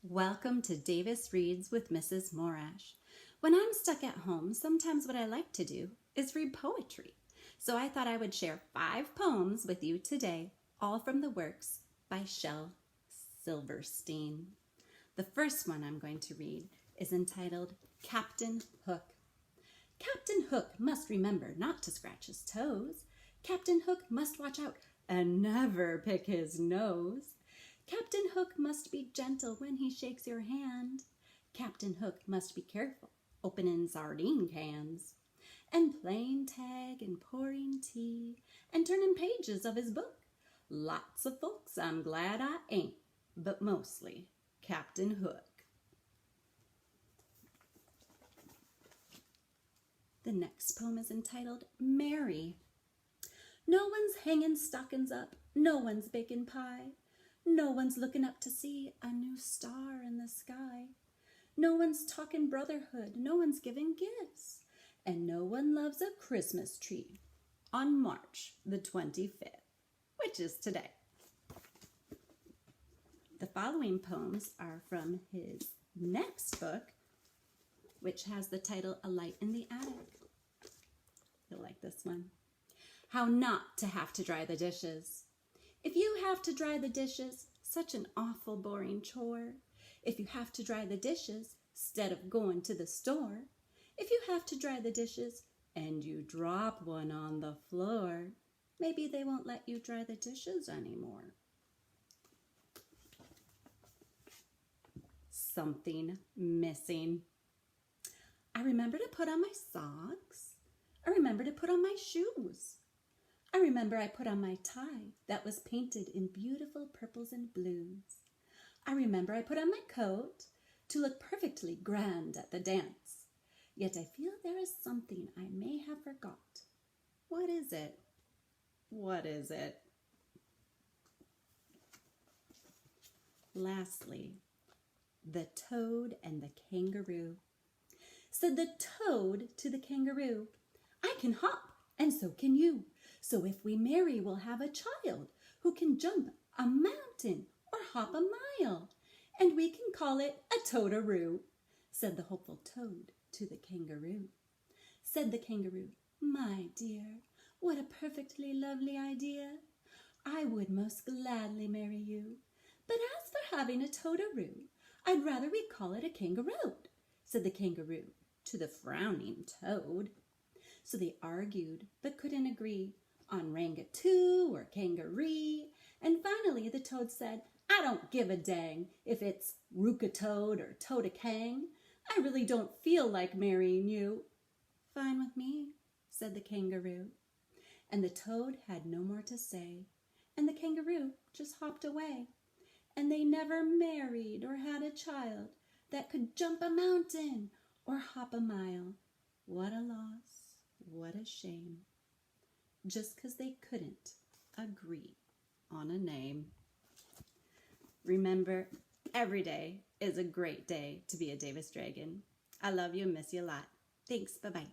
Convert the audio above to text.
Welcome to Davis Reads with Mrs. Morasch. When I'm stuck at home, sometimes what I like to do is read poetry. So I thought I would share 5 poems with you today, all from the works by Shel Silverstein. The first one I'm going to read is entitled Captain Hook. Captain Hook must remember not to scratch his toes. Captain Hook must watch out and never pick his nose. Captain Hook must be gentle when he shakes your hand. Captain Hook must be careful opening sardine cans and playing tag and pouring tea and turning pages of his book. Lots of folks I'm glad I ain't, but mostly Captain Hook. The next poem is entitled Mary. No one's hanging stockings up, no one's baking pie. No one's looking up to see a new star in the sky. No one's talking brotherhood, no one's giving gifts. And no one loves a Christmas tree on March the 25th, which is today. The following poems are from his next book, which has the title Alight in the Attic. You'll like this one. How not to have to dry the dishes. If you have to dry the dishes, such an awful boring chore. If you have to dry the dishes, instead of going to the store. If you have to dry the dishes and you drop one on the floor, maybe they won't let you dry the dishes anymore. Something missing. I remember to put on my socks. I remember to put on my shoes. I remember I put on my tie that was painted in beautiful purples and blues. I remember I put on my coat to look perfectly grand at the dance. Yet I feel there is something I may have forgot. What is it? What is it? Lastly, the toad and the kangaroo. Said the toad to the kangaroo, I can hop and so can you. So if we marry, we'll have a child who can jump a mountain or hop a mile, and we can call it a toadaroo, said the hopeful toad to the kangaroo. Said the kangaroo, my dear, what a perfectly lovely idea. I would most gladly marry you, but as for having a toadaroo, I'd rather we call it a kangaroo, said the kangaroo to the frowning toad. So they argued, but couldn't agree on rangatoo or kangaree, and finally the toad said, I don't give a dang if it's rook-a-toad or toad-a-kang. I really don't feel like marrying you. Fine with me, said the kangaroo. And the toad had no more to say, and the kangaroo just hopped away. And they never married or had a child that could jump a mountain or hop a mile. What a loss, what a shame. Just because they couldn't agree on a name. Remember, every day is a great day to be a Davis Dragon. I love you and miss you a lot. Thanks. Bye-bye.